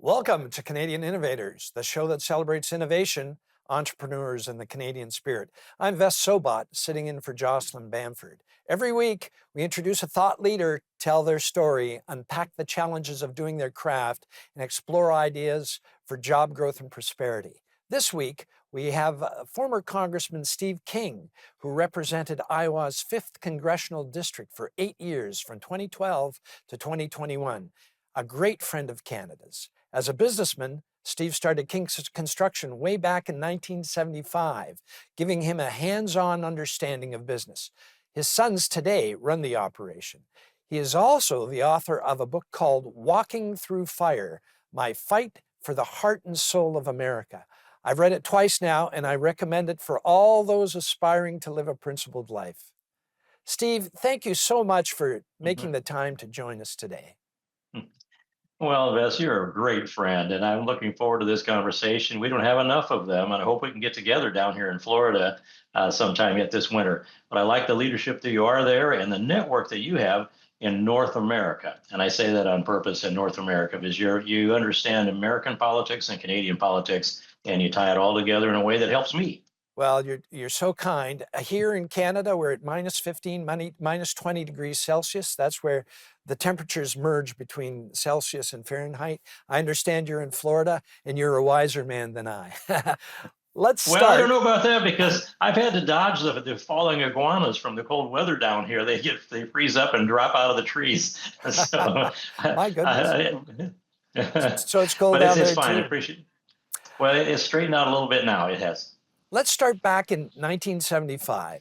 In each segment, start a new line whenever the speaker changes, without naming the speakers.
Welcome to Canadian Innovators, the show that celebrates innovation, entrepreneurs, and the Canadian spirit. I'm Ves Sobot, sitting in for Jocelyn Bamford. Every week, we introduce a thought leader, tell their story, unpack the challenges of doing their craft, and explore ideas for job growth and prosperity. This week, we have former Congressman Steve King, who represented Iowa's 5th Congressional District for 8 years, from 2012 to 2021. A great friend of Canada's. As a businessman, Steve started King Construction way back in 1975, giving him a hands-on understanding of business. His sons today run the operation. He is also the author of a book called Walking Through Fire, My Fight for the Heart and Soul of America. I've read it twice now, and I recommend it for all those aspiring to live a principled life. Steve, thank you so much for making
Mhm.
the time to join us today.
Well, Ves, you're a great friend, and I'm looking forward to this conversation. We don't have enough of them, and I hope we can get together down here in Florida sometime yet this winter. But I like the leadership that you are there and the network that you have in North America. And I say that on purpose in North America because you understand American politics and Canadian politics, and you tie it all together in a way that helps me.
Well, you're so kind. Here in Canada, we're at minus 15, minus 20 degrees Celsius. That's where the temperatures merge between Celsius and Fahrenheit. I understand you're in Florida, and you're a wiser man than I. Let's
Well, I don't
start.
know about that because I've had to dodge the falling iguanas from the cold weather down here. They freeze up and drop out of the trees. So,
My goodness. So it's cold
but
down
it's
there
fine. I
too.
appreciate. Well, it's straightened out a little bit now. It has.
Let's start back in 1975.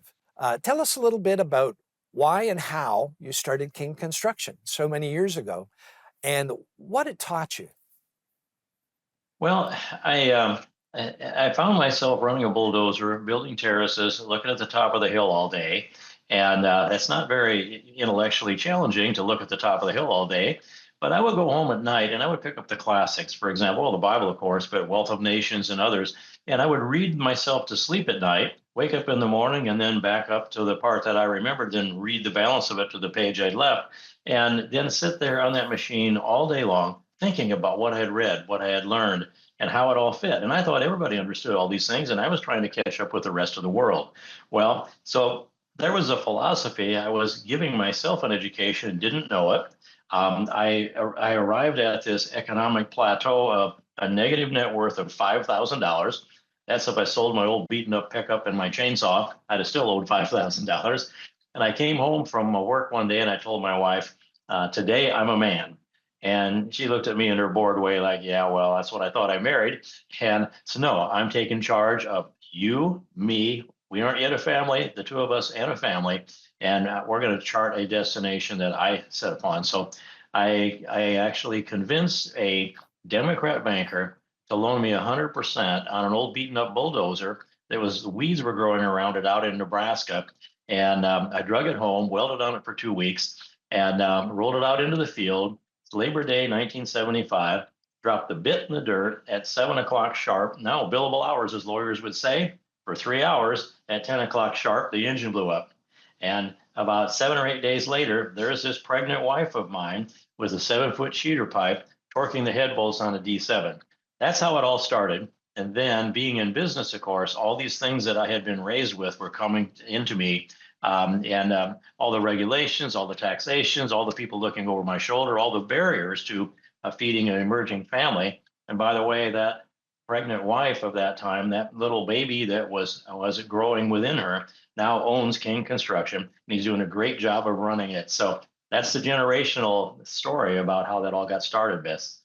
Tell us a little bit about why and how you started King Construction so many years ago and what it taught you.
Well, I found myself running a bulldozer, building terraces, looking at the top of the hill all day, and it's not very intellectually challenging to look at the top of the hill all day. But I would go home at night and I would pick up the classics, for example, well, the Bible, of course, but Wealth of Nations and others, and I would read myself to sleep at night, wake up in the morning, and then back up to the part that I remembered, then read the balance of it to the page I'd left, and then sit there on that machine all day long, thinking about what I had read, what I had learned and how it all fit. And I thought everybody understood all these things, and I was trying to catch up with the rest of the world. Well, so there was a philosophy. I was giving myself an education and didn't know it. I arrived at this economic plateau of a negative net worth of $5,000. That's if I sold my old beaten up pickup and my chainsaw, I'd have still owed $5,000. And I came home from work one day and I told my wife, today I'm a man. And she looked at me in her bored way, like, yeah, well, that's what I thought I married. And so, no, I'm taking charge of you, me. We aren't yet a family, the two of us and a family. And we're going to chart a destination that I set upon. So I actually convinced a Democrat banker to loan me 100% on an old beaten up bulldozer. There was the weeds were growing around it out in Nebraska. And I drug it home, welded on it for 2 weeks, and rolled it out into the field. Labor Day 1975, dropped the bit in the dirt at 7 o'clock sharp. Now, billable hours, as lawyers would say, for 3 hours at 10 o'clock sharp, the engine blew up. And about 7 or 8 days later, there's this pregnant wife of mine with a 7 foot cheater pipe torquing the head bolts on a D7. That's how it all started. And then, being in business, of course, all these things that I had been raised with were coming into me, and all the regulations, all the taxations, all the people looking over my shoulder, all the barriers to feeding an emerging family. And by the way, that pregnant wife of that time, that little baby that was growing within her, now owns King Construction, and he's doing a great job of running it. So that's the generational story about how that all got started, Bess.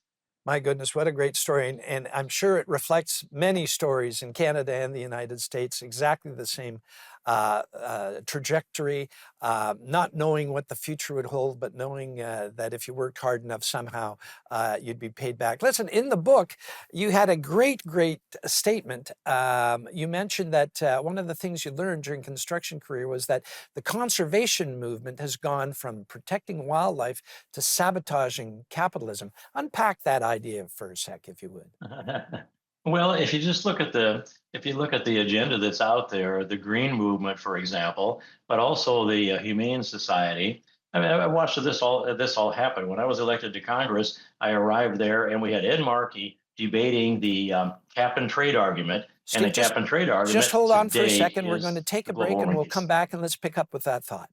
My goodness, what a great story. And I'm sure it reflects many stories in Canada and the United States, exactly the same trajectory, not knowing what the future would hold, but knowing that if you worked hard enough, somehow you'd be paid back. Listen, in the book, you had a great statement. You mentioned that one of the things you learned during construction career was that the conservation movement has gone from protecting wildlife to sabotaging capitalism. Unpack that idea for a sec, if you would.
Well, if you look at the agenda that's out there, the green movement, for example, but also the Humane Society, I mean, I watched this all happen. When I was elected to Congress, I arrived there, and we had Ed Markey debating the cap and trade argument, and the
Steve,
cap and trade
just
argument
hold on for a
today
second. We're going to
is
take
the
a
global
break and
warming
we'll
piece.
come back and let's pick up with that thought.